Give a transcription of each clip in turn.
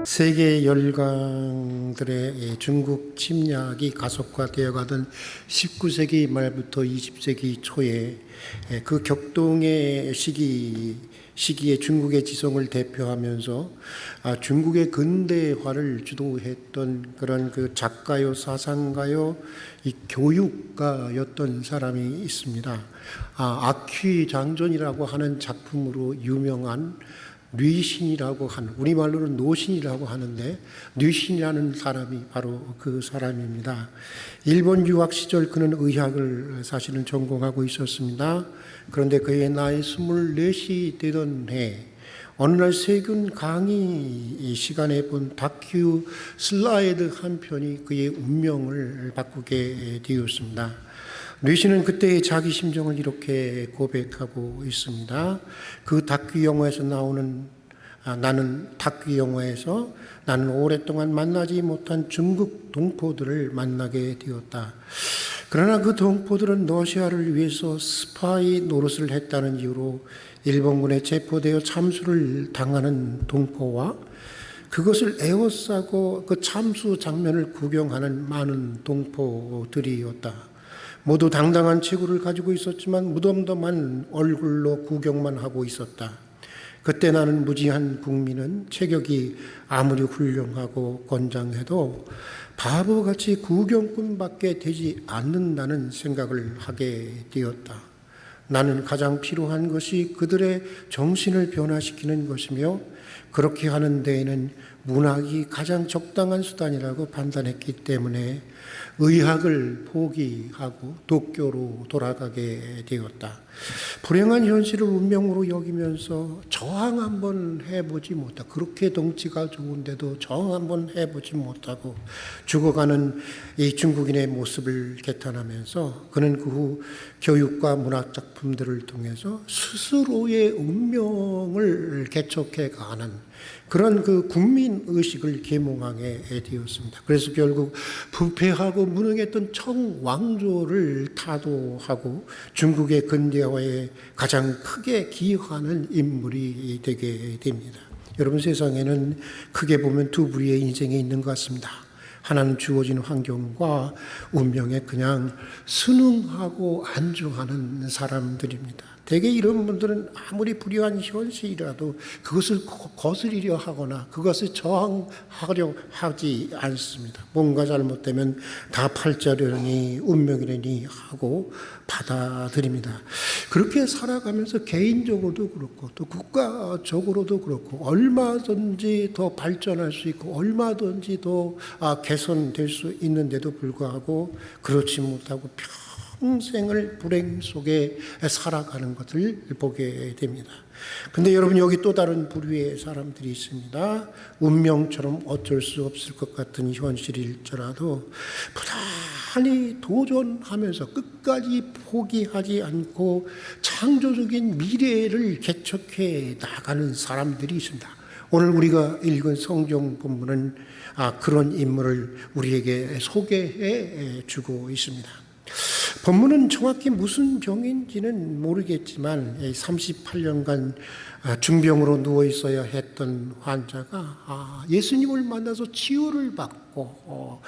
세계 열강들의 중국 침략이 가속화되어 가던 19세기 말부터 20세기 초에 그 격동의 시기에 중국의 지성을 대표하면서 중국의 근대화를 주도했던 그런 그 작가요, 사상가요, 이 교육가였던 사람이 있습니다. 아퀴 장전이라고 하는 작품으로 유명한 뉘신이라고 하는, 우리말로는 노신이라고 하는데 뉘신이라는 사람이 바로 그 사람입니다. 일본 유학 시절 그는 의학을 사실은 전공하고 있었습니다. 그런데 그의 나이 24이 되던 해 어느 날 세균 강의 시간에 본 다큐 슬라이드 한 편이 그의 운명을 바꾸게 되었습니다. 뉘신은 그때의 자기 심정을 이렇게 고백하고 있습니다. 그 다큐 영화에서 나는 오랫동안 만나지 못한 중국 동포들을 만나게 되었다. 그러나 그 동포들은 러시아를 위해서 스파이 노릇을 했다는 이유로 일본군에 체포되어 참수를 당하는 동포와 그것을 에워싸고 그 참수 장면을 구경하는 많은 동포들이었다. 모두 당당한 체구를 가지고 있었지만 무덤덤한 얼굴로 구경만 하고 있었다. 그때 나는 무지한 국민은 체격이 아무리 훌륭하고 건장해도 바보같이 구경꾼밖에 되지 않는다는 생각을 하게 되었다. 나는 가장 필요한 것이 그들의 정신을 변화시키는 것이며 그렇게 하는 데에는 문학이 가장 적당한 수단이라고 판단했기 때문에 의학을 포기하고 도쿄로 돌아가게 되었다. 불행한 현실을 운명으로 여기면서 저항 한번 해보지 못하고, 그렇게 덩치가 좋은데도 저항 한번 해보지 못하고 죽어가는 이 중국인의 모습을 개탄하면서 그는 그 후 교육과 문학 작품들을 통해서 스스로의 운명을 개척해가는 그런 그 국민의식을 계몽하게 되었습니다. 그래서 결국 부패하고 무능했던 청왕조를 타도하고 중국의 근대화에 가장 크게 기여하는 인물이 되게 됩니다. 여러분, 세상에는 크게 보면 두 부류의 인생이 있는 것 같습니다. 하나는 주어진 환경과 운명에 그냥 순응하고 안주하는 사람들입니다. 대개 이런 분들은 아무리 불의한 현실이라도 그것을 거스리려 하거나 그것을 저항하려 하지 않습니다. 뭔가 잘못되면 다 팔자려니 운명이려니 하고 받아들입니다. 그렇게 살아가면서 개인적으로도 그렇고 또 국가적으로도 그렇고 얼마든지 더 발전할 수 있고 얼마든지 더 개선될 수 있는데도 불구하고 그렇지 못하고 평생을 불행 속에 살아가는 것을 보게 됩니다. 근데 여러분, 여기 또 다른 부류의 사람들이 있습니다. 운명처럼 어쩔 수 없을 것 같은 현실일지라도 부단히 도전하면서 끝까지 포기하지 않고 창조적인 미래를 개척해 나가는 사람들이 있습니다. 오늘 우리가 읽은 성경 본문은 그런 인물을 우리에게 소개해 주고 있습니다. 본문은 정확히 무슨 병인지는 모르겠지만 38년간 중병으로 누워 있어야 했던 환자가 예수님을 만나서 치유를 받고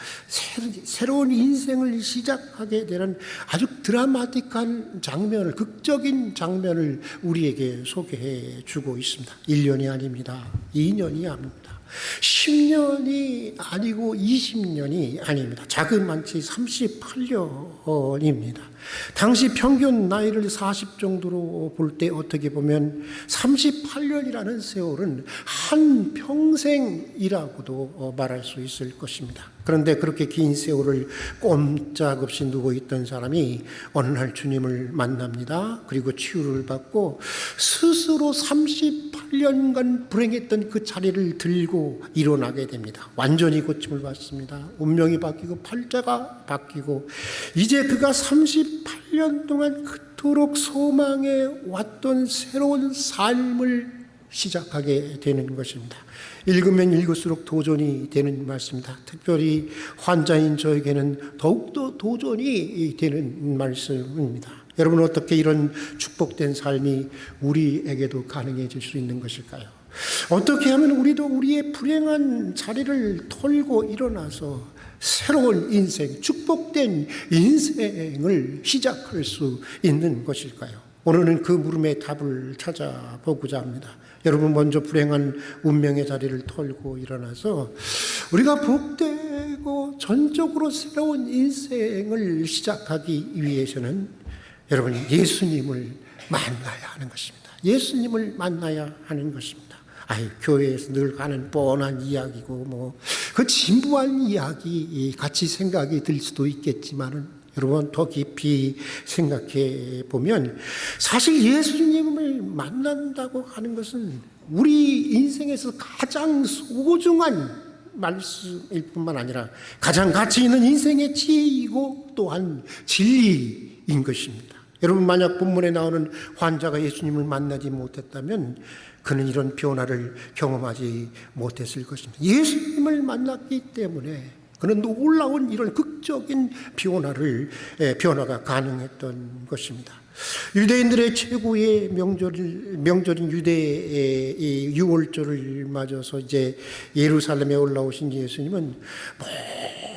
새로운 인생을 시작하게 되는 아주 드라마틱한 장면을, 극적인 장면을 우리에게 소개해 주고 있습니다. 1년이 아닙니다. 2년이 아닙니다. 10년이 아니고 20년이 아닙니다. 자그만치 38년입니다. 당시 평균 나이를 40 정도로 볼 때 어떻게 보면 38년이라는 세월은 한 평생이라고도 말할 수 있을 것입니다. 그런데 그렇게 긴 세월을 꼼짝없이 누워있던 사람이 어느 날 주님을 만납니다. 그리고 치유를 받고 스스로 38년간 불행했던 그 자리를 들고 일어나게 됩니다. 완전히 고침을 받습니다. 운명이 바뀌고 팔자가 바뀌고 이제 그가 38년 동안 그토록 소망해 왔던 새로운 삶을 시작하게 되는 것입니다. 읽으면 읽을수록 도전이 되는 말씀입니다. 특별히 환자인 저에게는 더욱더 도전이 되는 말씀입니다. 여러분, 어떻게 이런 축복된 삶이 우리에게도 가능해질 수 있는 것일까요? 어떻게 하면 우리도 우리의 불행한 자리를 털고 일어나서 새로운 인생, 축복된 인생을 시작할 수 있는 것일까요? 오늘은 그 물음의 답을 찾아보고자 합니다. 여러분, 먼저 불행한 운명의 자리를 털고 일어나서 우리가 복되고 전적으로 새로운 인생을 시작하기 위해서는 여러분, 예수님을 만나야 하는 것입니다. 예수님을 만나야 하는 것입니다. 교회에서 늘 가는 뻔한 이야기고 그 진부한 이야기 같이 생각이 들 수도 있겠지만은 여러분, 더 깊이 생각해 보면 사실 예수님을 만난다고 하는 것은 우리 인생에서 가장 소중한 말씀일 뿐만 아니라 가장 가치 있는 인생의 지혜이고 또한 진리인 것입니다. 여러분, 만약 본문에 나오는 환자가 예수님을 만나지 못했다면 그는 이런 변화를 경험하지 못했을 것입니다. 예수님을 만났기 때문에 그는 놀라운 이런 극적인 변화가 가능했던 것입니다. 유대인들의 최고의 명절인 유대의 유월절을 맞아서 이제 예루살렘에 올라오신 예수님은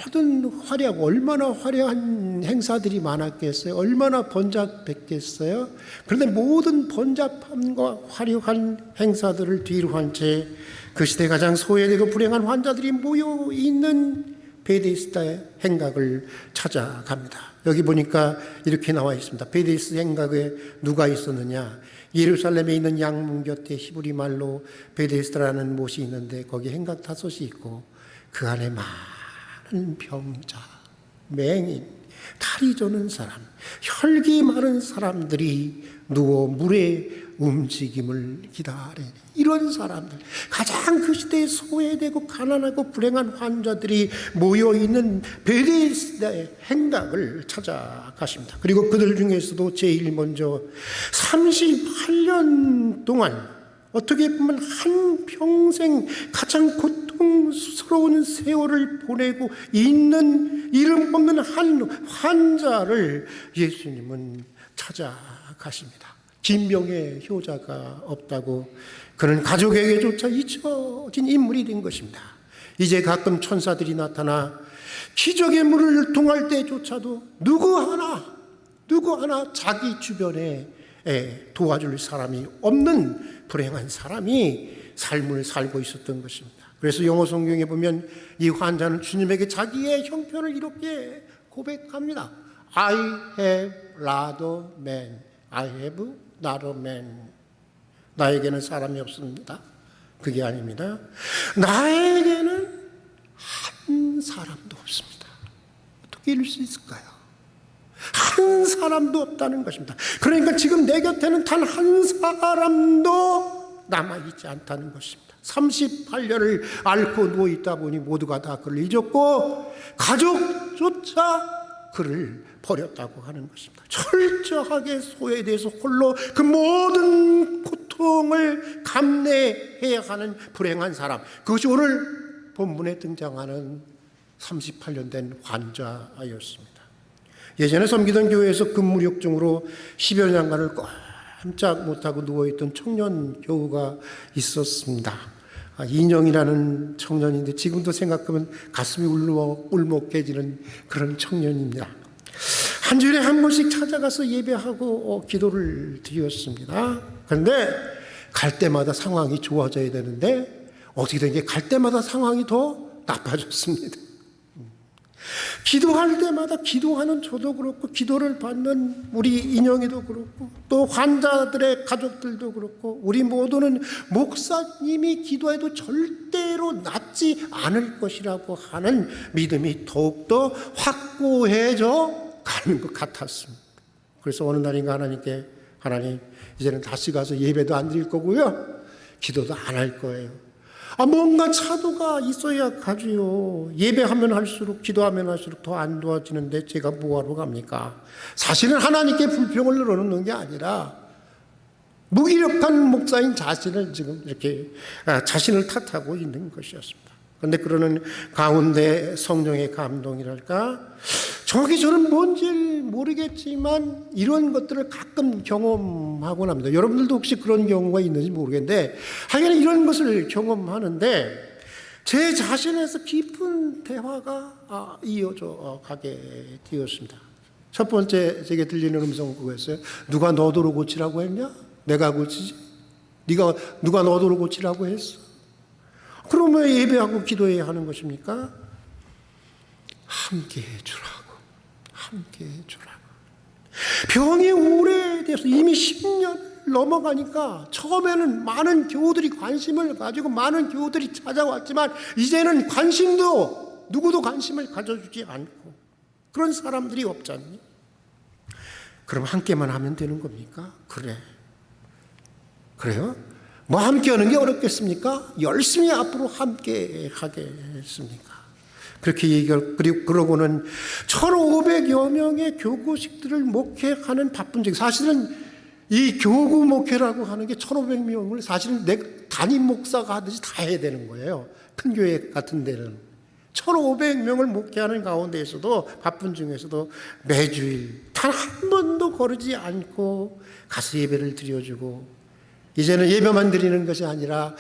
모든 얼마나 화려한 행사들이 많았겠어요. 얼마나 번잡했겠어요. 그런데 모든 번잡함과 화려한 행사들을 뒤로 한 채 그 시대 가장 소외되고 불행한 환자들이 모여 있는 베데스다 행각을 찾아갑니다. 여기 보니까 이렇게 나와 있습니다. 베데스다 행각에 누가 있었느냐? 예루살렘에 있는 양문 곁에 히브리 말로 베데스다라는 못이 있는데 거기 행각 5이 있고 그 안에 많은 병자, 맹인, 다리 저는 사람, 혈기 많은 사람들이 누워 물의 움직임을 기다리는 이런 사람들, 가장 그 시대에 소외되고 가난하고 불행한 환자들이 모여있는 베데스다의 행각을 찾아가십니다. 그리고 그들 중에서도 제일 먼저 38년 동안 어떻게 보면 한평생 가장 고통스러운 세월을 보내고 있는 이름 없는 한 환자를 예수님은 찾아가십니다. 진병의 효자가 없다고 그는 가족에게조차 잊혀진 인물이 된 것입니다. 이제 가끔 천사들이 나타나 기적의 물을 통할 때조차도 누구 하나 자기 주변에 도와줄 사람이 없는 불행한 사람이 삶을 살고 있었던 것입니다. 그래서 영어 성경에 보면 이 환자는 주님에게 자기의 형편을 이렇게 고백합니다. I have not a man. I have not a man. 나에게는 사람이 없습니다. 그게 아닙니다. 나에게는 한 사람도 없습니다. 어떻게 이럴 수 있을까요? 한 사람도 없다는 것입니다. 그러니까 지금 내 곁에는 단 한 사람도 남아있지 않다는 것입니다. 38년을 앓고 누워있다 보니 모두가 다 그를 잊었고 가족조차 그를 버렸다고 하는 것입니다. 철저하게 소외돼서 홀로 그 모든 고통을 감내해야 하는 불행한 사람, 그것이 오늘 본문에 등장하는 38년 된 환자였습니다. 예전에 섬기던 교회에서 근무력증으로 10여 년간을 꼼짝 못하고 누워있던 청년 교우가 있었습니다. 인영이라는 청년인데 지금도 생각하면 가슴이 울먹해지는 그런 청년입니다. 한 주일에 한 번씩 찾아가서 예배하고 기도를 드렸습니다. 그런데 갈 때마다 상황이 좋아져야 되는데 어떻게 된 게 갈 때마다 상황이 더 나빠졌습니다. 기도할 때마다 기도하는 저도 그렇고 기도를 받는 우리 인영이도 그렇고 또 환자들의 가족들도 그렇고 우리 모두는 목사님이 기도해도 절대로 낫지 않을 것이라고 하는 믿음이 더욱더 확고해져 가는 것 같았습니다. 그래서 어느 날인가 하나님께 하나님 이제는 다시 가서 예배도 안 드릴 거고요. 기도도 안 할 거예요. 뭔가 차도가 있어야 가지요. 예배하면 할수록 기도하면 할수록 더 안 도와지는데 제가 뭐하러 갑니까? 사실은 하나님께 불평을 늘어놓는 게 아니라 무기력한 목사인 자신을 지금 이렇게 자신을 탓하고 있는 것이었습니다. 그런데 그러는 가운데 성령의 감동이랄까, 정확히 저는 뭔지 모르겠지만 이런 것들을 가끔 경험하곤 합니다. 여러분들도 혹시 그런 경우가 있는지 모르겠는데, 하여간 이런 것을 경험하는데 제 자신에서 깊은 대화가 이어져 가게 되었습니다. 첫 번째 제게 들리는 음성은 그거였어요. 누가 너도로 고치라고 했냐? 내가 고치지. 누가 너도로 고치라고 했어? 그러면 왜 예배하고 기도해야 하는 것입니까? 함께 해주라고. 함께 해주라고. 병이 오래돼서 이미 10년 넘어가니까 처음에는 많은 교우들이 관심을 가지고 많은 교우들이 찾아왔지만 이제는 누구도 관심을 가져주지 않고 그런 사람들이 없지 않니? 그럼 함께만 하면 되는 겁니까? 그래요? 뭐 함께 하는 게 어렵겠습니까? 열심히 앞으로 함께 하겠습니까? 그렇게 그러고는 1,500여 명의 교구식들을 목회하는 바쁜 중, 사실은 이 교구 목회라고 하는 게 1,500명을 사실은 담임 목사가 하듯이 다 해야 되는 거예요. 큰 교회 같은 데는 1,500명을 목회하는 가운데에서도 바쁜 중에서도 매주일 단 한 번도 거르지 않고 가서 예배를 드려주고, 이제는 예배만 드리는 것이 아니라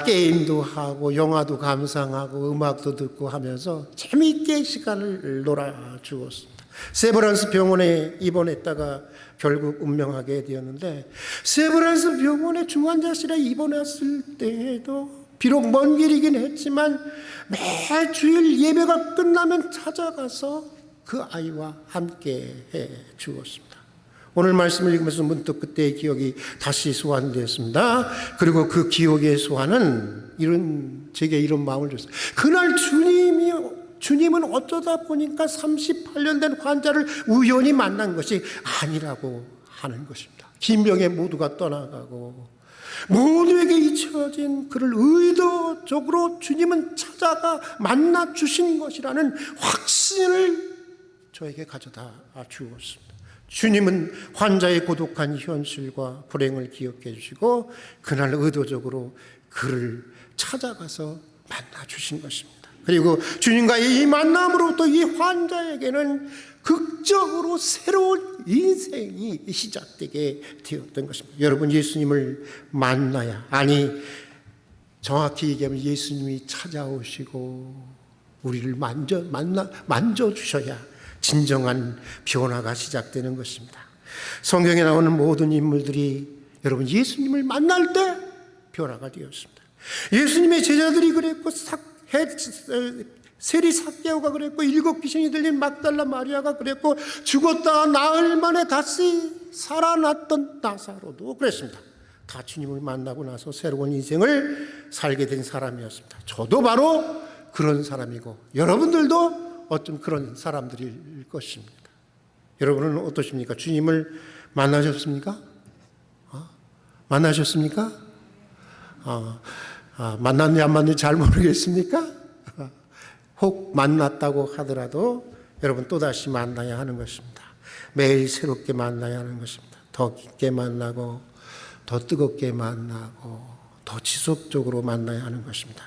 게임도 하고 영화도 감상하고 음악도 듣고 하면서 재미있게 시간을 놀아주었습니다. 세브란스 병원에 입원했다가 결국 운명하게 되었는데, 세브란스 병원에 중환자실에 입원했을 때에도 비록 먼 길이긴 했지만 매주일 예배가 끝나면 찾아가서 그 아이와 함께 해 주었습니다. 오늘 말씀을 읽으면서 문득 그때의 기억이 다시 소환되었습니다. 그리고 그 기억의 소환은 제게 이런 마음을 줬어요. 그날 주님은 어쩌다 보니까 38년 된 환자를 우연히 만난 것이 아니라고 하는 것입니다. 긴 병에 모두가 떠나가고 모두에게 잊혀진 그를 의도적으로 주님은 찾아가 만나 주신 것이라는 확신을 저에게 가져다 주었습니다. 주님은 환자의 고독한 현실과 불행을 기억해 주시고 그날 의도적으로 그를 찾아가서 만나 주신 것입니다. 그리고 주님과의 이 만남으로부터 이 환자에게는 극적으로 새로운 인생이 시작되게 되었던 것입니다. 여러분, 예수님을 만나야, 정확히 얘기하면 예수님이 찾아오시고 우리를 만져주셔야 진정한 변화가 시작되는 것입니다. 성경에 나오는 모든 인물들이 여러분 예수님을 만날 때 변화가 되었습니다. 예수님의 제자들이 그랬고, 세리 삭개오가 그랬고, 7 귀신이 들린 막달라 마리아가 그랬고, 죽었다 나흘 만에 다시 살아났던 나사로도 그랬습니다. 다 주님을 만나고 나서 새로운 인생을 살게 된 사람이었습니다. 저도 바로 그런 사람이고 여러분들도 어쩜 그런 사람들일 것입니다. 여러분은 어떠십니까? 주님을 만나셨습니까? 만나셨습니까? 만났는지 안 만났는지 잘 모르겠습니까? 혹 만났다고 하더라도 여러분 또다시 만나야 하는 것입니다. 매일 새롭게 만나야 하는 것입니다. 더 깊게 만나고 더 뜨겁게 만나고 더 지속적으로 만나야 하는 것입니다.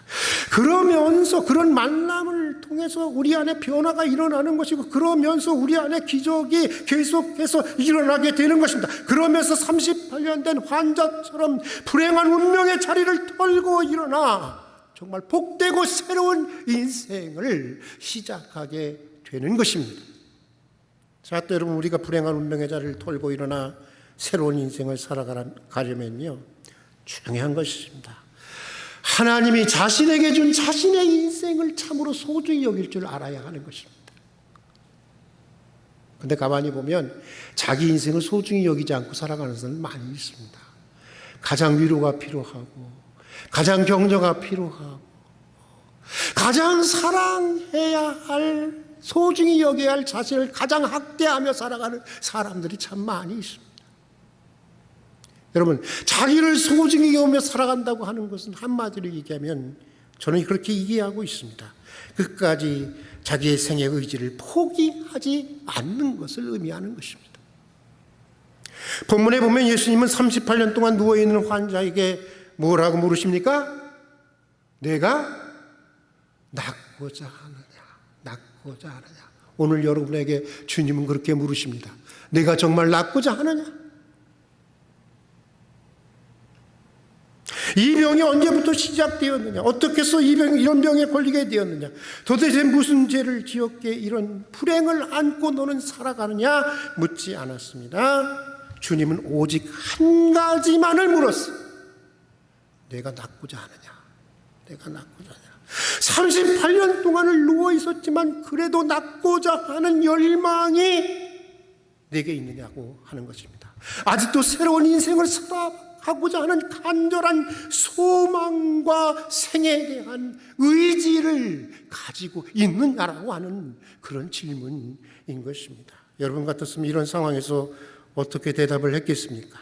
그러면서 그런 만남을 통해서 우리 안에 변화가 일어나는 것이고, 그러면서 우리 안에 기적이 계속해서 일어나게 되는 것입니다. 그러면서 38년 된 환자처럼 불행한 운명의 자리를 털고 일어나 정말 복되고 새로운 인생을 시작하게 되는 것입니다. 자, 또 여러분, 우리가 불행한 운명의 자리를 털고 일어나 새로운 인생을 살아가려면요, 중요한 것입니다. 하나님이 자신에게 준 자신의 인생을 참으로 소중히 여길 줄 알아야 하는 것입니다. 그런데 가만히 보면 자기 인생을 소중히 여기지 않고 살아가는 사람은 많이 있습니다. 가장 위로가 필요하고 가장 격려가 필요하고 가장 사랑해야 할, 소중히 여겨야 할 자신을 가장 학대하며 살아가는 사람들이 참 많이 있습니다. 여러분, 자기를 소중히 여기며 살아간다고 하는 것은 한마디로 얘기하면 저는 그렇게 이해하고 있습니다. 끝까지 자기의 생의 의지를 포기하지 않는 것을 의미하는 것입니다. 본문에 보면 예수님은 38년 동안 누워있는 환자에게 뭐라고 물으십니까? 내가 낫고자 하느냐? 낫고자 하느냐? 오늘 여러분에게 주님은 그렇게 물으십니다. 내가 정말 낫고자 하느냐? 이 병이 언제부터 시작되었느냐? 어떻게 해서 이런 병에 걸리게 되었느냐? 도대체 무슨 죄를 지었기에 이런 불행을 안고 너는 살아가느냐? 묻지 않았습니다. 주님은 오직 한 가지만을 물었어요. 내가 낫고자 하느냐? 내가 낫고자 하느냐? 38년 동안을 누워 있었지만 그래도 낫고자 하는 열망이 내게 있느냐고 하는 것입니다. 아직도 새로운 인생을 살아가고자 하는 간절한 소망과 생에 대한 의지를 가지고 있느냐라고 하는 그런 질문인 것입니다. 여러분 같았으면 이런 상황에서 어떻게 대답을 했겠습니까?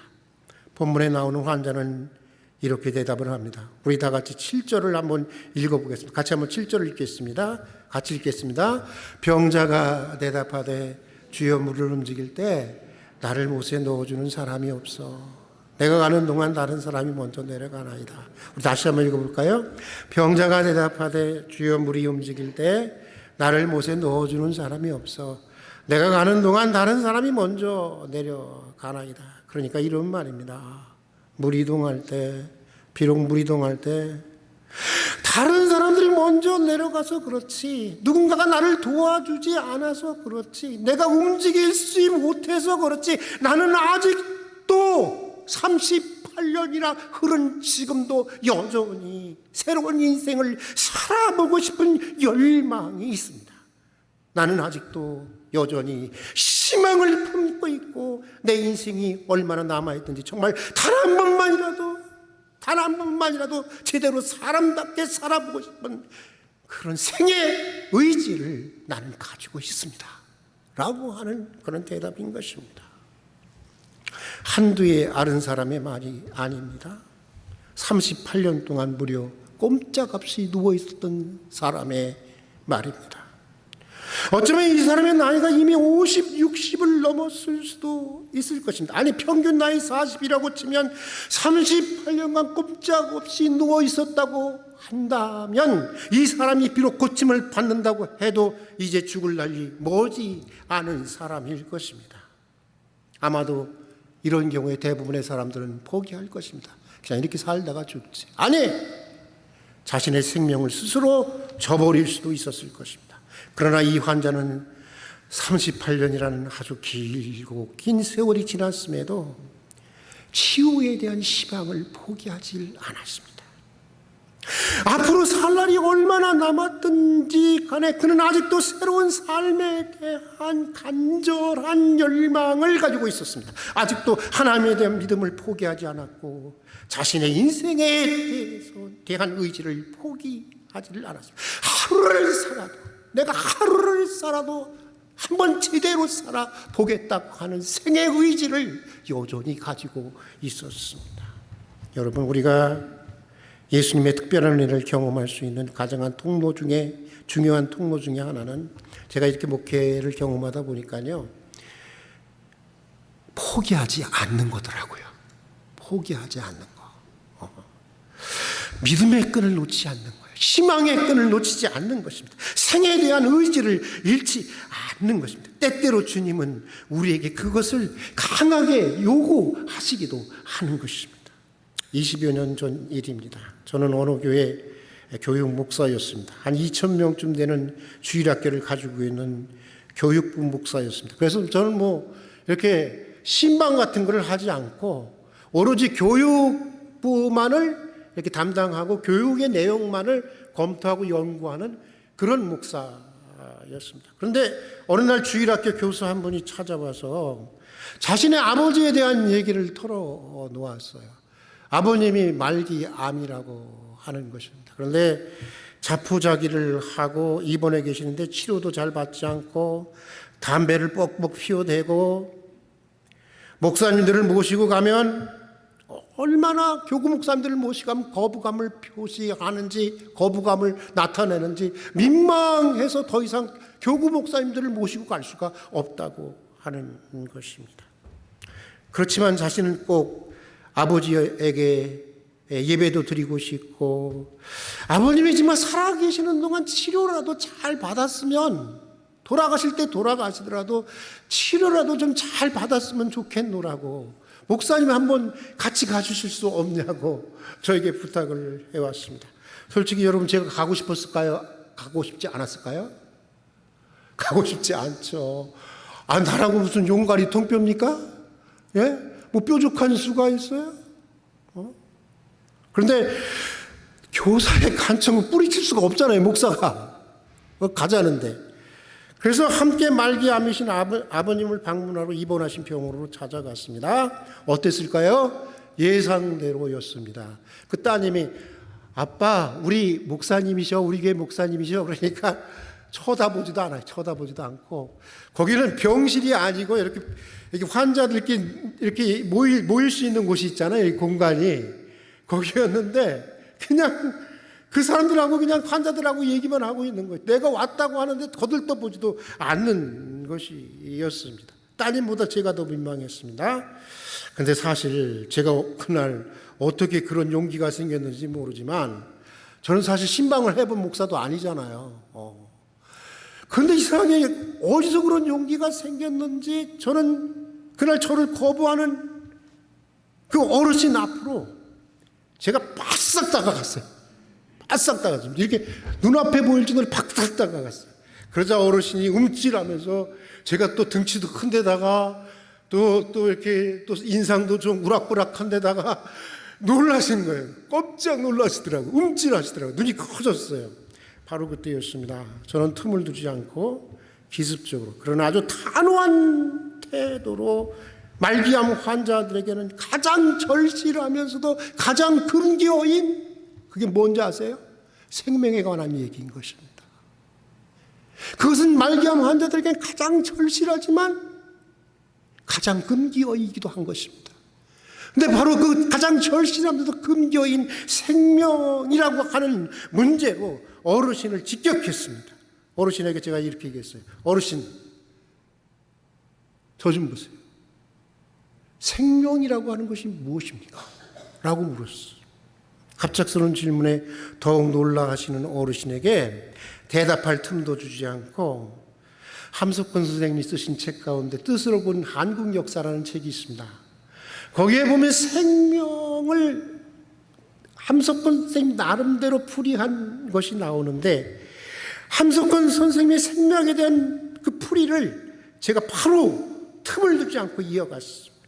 본문에 나오는 환자는 이렇게 대답을 합니다. 우리 다 같이 7절을 한번 읽어보겠습니다. 같이 한번 7절을 읽겠습니다. 같이 읽겠습니다. 병자가 대답하되 주여 물을 움직일 때 나를 못에 넣어주는 사람이 없어. 내가 가는 동안 다른 사람이 먼저 내려가나이다. 우리 다시 한번 읽어볼까요? 병자가 대답하되 주여 물이 움직일 때 나를 못에 넣어주는 사람이 없어. 내가 가는 동안 다른 사람이 먼저 내려가나이다. 그러니까 이런 말입니다. 물 이동할 때, 비록 물 이동할 때 다른 사람들이 먼저 내려가서 그렇지, 누군가가 나를 도와주지 않아서 그렇지, 내가 움직이지 못해서 그렇지, 나는 아직도 38년이나 흐른 지금도 여전히 새로운 인생을 살아보고 싶은 열망이 있습니다. 나는 아직도 여전히 희망을 품고 있고 내 인생이 얼마나 남아있든지 정말 단 한 번만이라도 제대로 사람답게 살아보고 싶은 그런 생의 의지를 나는 가지고 있습니다 라고 하는 그런 대답인 것입니다. 한두에 아른 사람의 말이 아닙니다. 38년 동안 무려 꼼짝없이 누워있었던 사람의 말입니다. 어쩌면 이 사람의 나이가 이미 50, 60을 넘었을 수도 있을 것입니다. 아니 평균 나이 40이라고 치면 38년간 꼼짝없이 누워 있었다고 한다면 이 사람이 비록 고침을 받는다고 해도 이제 죽을 날이 머지 않은 사람일 것입니다. 아마도 이런 경우에 대부분의 사람들은 포기할 것입니다. 그냥 이렇게 살다가 죽지. 아니, 자신의 생명을 스스로 저버릴 수도 있었을 것입니다. 그러나 이 환자는 38년이라는 아주 길고 긴 세월이 지났음에도 치유에 대한 희망을 포기하지 않았습니다. 앞으로 살 날이 얼마나 남았든지 간에 그는 아직도 새로운 삶에 대한 간절한 열망을 가지고 있었습니다. 아직도 하나님에 대한 믿음을 포기하지 않았고 자신의 인생에 대한 의지를 포기하지 않았습니다. 내가 하루를 살아도 한번 제대로 살아보겠다고 하는 생의 의지를 여전히 가지고 있었습니다. 여러분, 우리가 예수님의 특별한 은혜를 경험할 수 있는 가장 중요한 통로 중에 하나는 제가 이렇게 목회를 경험하다 보니까요, 포기하지 않는 거더라고요. 포기하지 않는 거. 믿음의 끈을 놓지 않는 거예요. 희망의 끈을 놓치지 않는 것입니다. 생에 대한 의지를 잃지 않는 것입니다. 때때로 주님은 우리에게 그것을 강하게 요구하시기도 하는 것입니다. 20여 년 전 일입니다. 저는 어느 교회 교육 목사였습니다. 한 2,000명쯤 되는 주일학교를 가지고 있는 교육부 목사였습니다. 그래서 저는 이렇게 신방 같은 걸 하지 않고 오로지 교육부만을 이렇게 담당하고 교육의 내용만을 검토하고 연구하는 그런 목사였습니다. 그런데 어느 날 주일학교 교수 한 분이 찾아와서 자신의 아버지에 대한 얘기를 털어놓았어요. 아버님이 말기 암이라고 하는 것입니다. 그런데 자포자기를 하고 입원해 계시는데 치료도 잘 받지 않고 담배를 뻑뻑 피워대고 목사님들을 모시고 가면 얼마나 교구 목사님들을 모시고 가면 거부감을 표시하는지 거부감을 나타내는지 민망해서 더 이상 교구 목사님들을 모시고 갈 수가 없다고 하는 것입니다. 그렇지만 자신은 꼭 아버지에게 예배도 드리고 싶고, 아버님이 정말 살아계시는 동안 치료라도 잘 받았으면, 돌아가실 때 돌아가시더라도 치료라도 좀 잘 받았으면 좋겠노라고, 목사님 한번 같이 가주실 수 없냐고 저에게 부탁을 해왔습니다. 솔직히 여러분, 제가 가고 싶었을까요? 가고 싶지 않았을까요? 가고 싶지 않죠. 나라고 무슨 용가리 통뼈입니까? 예? 뭐 뾰족한 수가 있어요? 그런데 교사의 간청을 뿌리칠 수가 없잖아요, 목사가. 가자는데. 그래서 함께 말기암이신 아버님을 방문하러 입원하신 병원으로 찾아갔습니다. 어땠을까요? 예상대로였습니다. 그 따님이, 아빠, 우리 목사님이셔, 우리 교회 목사님이셔. 그러니까 쳐다보지도 않아요. 쳐다보지도 않고. 거기는 병실이 아니고 이렇게 환자들끼리 이렇게 모일 수 있는 곳이 있잖아요, 이 공간이. 거기였는데 그냥 그 사람들하고 그냥 환자들하고 얘기만 하고 있는 거예요. 내가 왔다고 하는데 거들떠보지도 않는 것이었습니다. 따님보다 제가 더 민망했습니다. 근데 사실 제가 그날 어떻게 그런 용기가 생겼는지 모르지만, 저는 사실 신방을 해본 목사도 아니잖아요. 그런데 이상하게 어디서 그런 용기가 생겼는지, 저는 그날 저를 거부하는 그 어르신 앞으로 제가 바싹 다가갔어요. 바싹 다가갔어요. 이렇게 눈앞에 보일지도 바싹 다가갔어요. 그러자 어르신이 움찔하면서, 제가 또 등치도 큰 데다가 또 이렇게 또 인상도 좀 우락부락한 데다가 놀라신 거예요. 깜짝 놀라시더라고요. 움찔하시더라고요. 눈이 커졌어요. 바로 그때였습니다. 저는 틈을 두지 않고 기습적으로, 그러나 아주 단호한 태도로 말기암 환자들에게는 가장 절실하면서도 가장 금기어인, 그게 뭔지 아세요? 생명에 관한 얘기인 것입니다. 그것은 말기암 환자들에게는 가장 절실하지만 가장 금기어이기도 한 것입니다. 근데 바로 그 가장 절실하면서도 금기어인 생명이라고 하는 문제로 어르신을 직격했습니다. 어르신에게 제가 이렇게 얘기했어요. 어르신, 저 좀 보세요. 생명이라고 하는 것이 무엇입니까? 라고 물었어요. 갑작스러운 질문에 더욱 놀라하시는 어르신에게 대답할 틈도 주지 않고, 함석헌 선생님이 쓰신 책 가운데 뜻으로 본 한국 역사라는 책이 있습니다. 거기에 보면 생명을 함석헌 선생님 나름대로 풀이한 것이 나오는데, 함석헌 선생님의 생명에 대한 그 풀이를 제가 바로 틈을 두지 않고 이어갔습니다.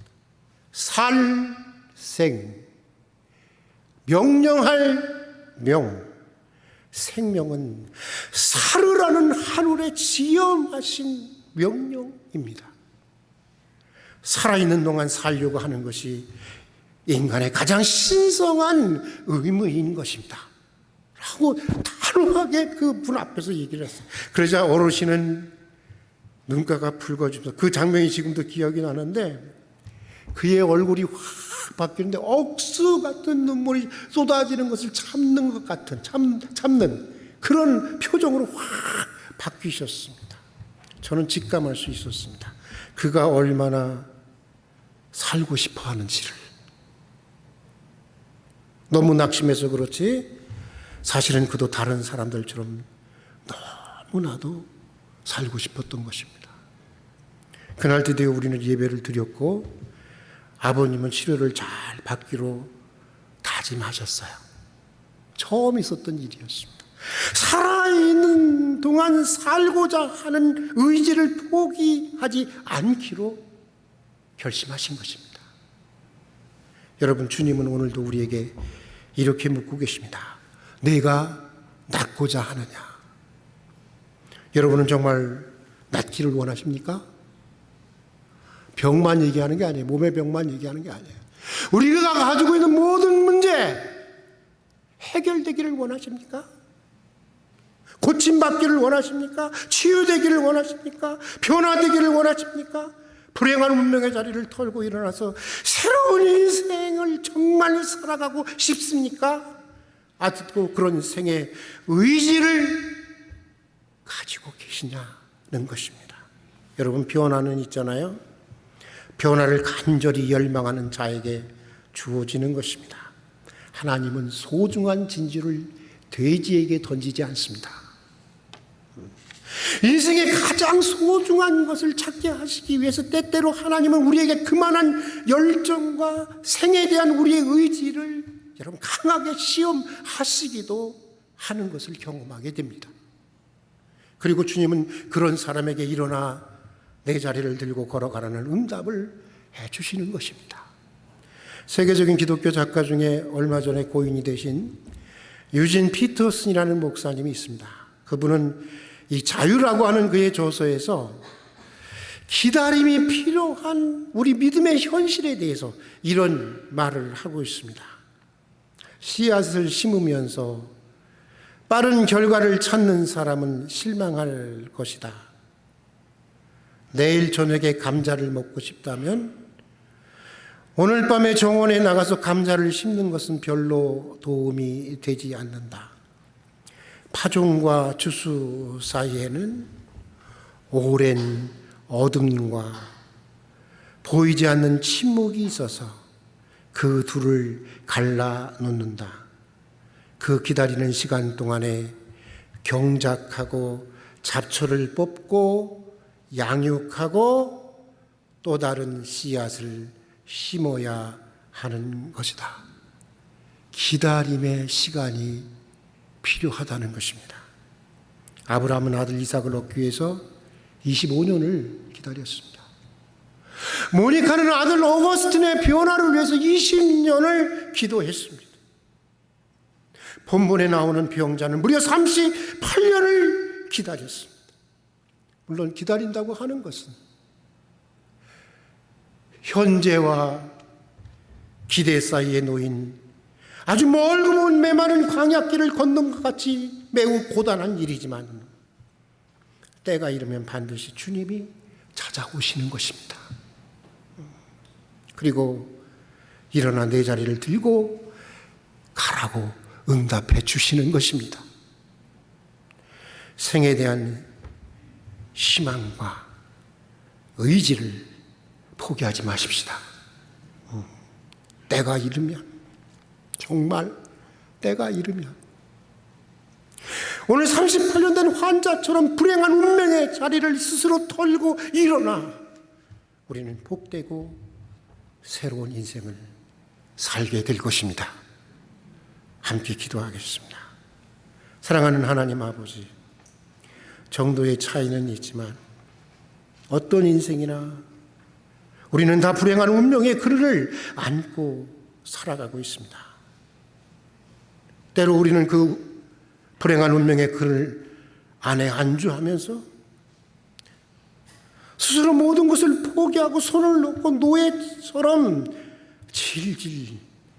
살생, 명령할 명, 생명은 살으라는 하늘의 지엄하신 명령입니다. 살아있는 동안 살려고 하는 것이 인간의 가장 신성한 의무인 것입니다. 라고 단호하게 그 분 앞에서 얘기를 했어요. 그러자 어르신은 눈가가 붉어지면서, 그 장면이 지금도 기억이 나는데, 그의 얼굴이 확 바뀌는데 억수 같은 눈물이 쏟아지는 것을 참는 것 같은, 참는 그런 표정으로 확 바뀌셨습니다. 저는 직감할 수 있었습니다. 그가 얼마나 살고 싶어 하는지를. 너무 낙심해서 그렇지 사실은 그도 다른 사람들처럼 너무나도 살고 싶었던 것입니다. 그날 드디어 우리는 예배를 드렸고, 아버님은 치료를 잘 받기로 다짐하셨어요. 처음 있었던 일이었습니다. 살아있는 동안 살고자 하는 의지를 포기하지 않기로 결심하신 것입니다. 여러분, 주님은 오늘도 우리에게 이렇게 묻고 계십니다. 내가 낫고자 하느냐? 여러분은 정말 낫기를 원하십니까? 병만 얘기하는 게 아니에요. 몸의 병만 얘기하는 게 아니에요. 우리가 가지고 있는 모든 문제 해결되기를 원하십니까? 고침받기를 원하십니까? 치유되기를 원하십니까? 변화되기를 원하십니까? 불행한 운명의 자리를 털고 일어나서 새로운 인생을 정말 살아가고 싶습니까? 아직도 그런 생의 의지를 가지고 계시냐는 것입니다. 여러분, 변화는 있잖아요. 변화를 간절히 열망하는 자에게 주어지는 것입니다. 하나님은 소중한 진주를 돼지에게 던지지 않습니다. 인생의 가장 소중한 것을 찾게 하시기 위해서 때때로 하나님은 우리에게 그만한 열정과 생에 대한 우리의 의지를 여러분 강하게 시험하시기도 하는 것을 경험하게 됩니다. 그리고 주님은 그런 사람에게 일어나 내 자리를 들고 걸어가라는 응답을 해주시는 것입니다. 세계적인 기독교 작가 중에 얼마 전에 고인이 되신 유진 피터슨이라는 목사님이 있습니다. 그분은 이 자유라고 하는 그의 저서에서 기다림이 필요한 우리 믿음의 현실에 대해서 이런 말을 하고 있습니다. 씨앗을 심으면서 빠른 결과를 찾는 사람은 실망할 것이다. 내일 저녁에 감자를 먹고 싶다면 오늘 밤에 정원에 나가서 감자를 심는 것은 별로 도움이 되지 않는다. 파종과 추수 사이에는 오랜 어둠과 보이지 않는 침묵이 있어서 그 둘을 갈라놓는다. 그 기다리는 시간 동안에 경작하고 잡초를 뽑고 양육하고 또 다른 씨앗을 심어야 하는 것이다. 기다림의 시간이 필요하다는 것입니다. 아브라함은 아들 이삭을 얻기 위해서 25년을 기다렸습니다. 모니카는 아들 어거스틴의 변화를 위해서 20년을 기도했습니다. 본문에 나오는 병자는 무려 38년을 기다렸습니다. 물론 기다린다고 하는 것은 현재와 기대 사이에 놓인 아주 멀고 먼 메마른 광야길을 걷는 것 같이 매우 고단한 일이지만 때가 이르면 반드시 주님이 찾아오시는 것입니다. 그리고 일어나 내 자리를 들고 가라고 응답해 주시는 것입니다. 생에 대한 희망과 의지를 포기하지 마십시다. 때가 이르면, 정말 때가 이르면 오늘 38년 된 환자처럼 불행한 운명의 자리를 스스로 털고 일어나 우리는 복되고 새로운 인생을 살게 될 것입니다. 함께 기도하겠습니다. 사랑하는 하나님 아버지, 정도의 차이는 있지만 어떤 인생이나 우리는 다 불행한 운명의 그릇을 안고 살아가고 있습니다. 때로 우리는 그 불행한 운명의 그릇 안에 안주하면서 스스로 모든 것을 포기하고 손을 놓고 노예처럼 질질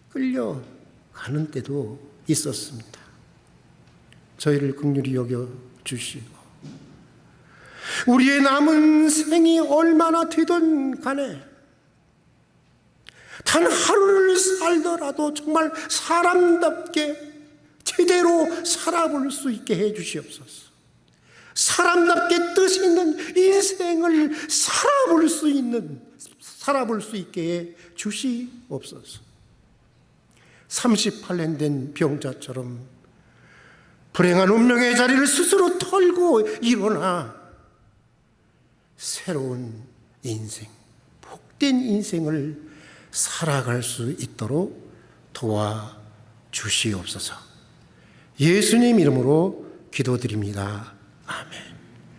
끌려가는 때도 있었습니다. 저희를 긍휼히 여겨 주시고 우리의 남은 생이 얼마나 되든 간에 단 하루를 살더라도 정말 사람답게 제대로 살아볼 수 있게 해 주시옵소서. 사람답게 뜻 있는 인생을 살아볼 수 있게 해 주시옵소서. 38년 된 병자처럼 불행한 운명의 자리를 스스로 털고 일어나 새로운 인생, 복된 인생을 살아갈 수 있도록 도와주시옵소서. 예수님 이름으로 기도드립니다. 아멘.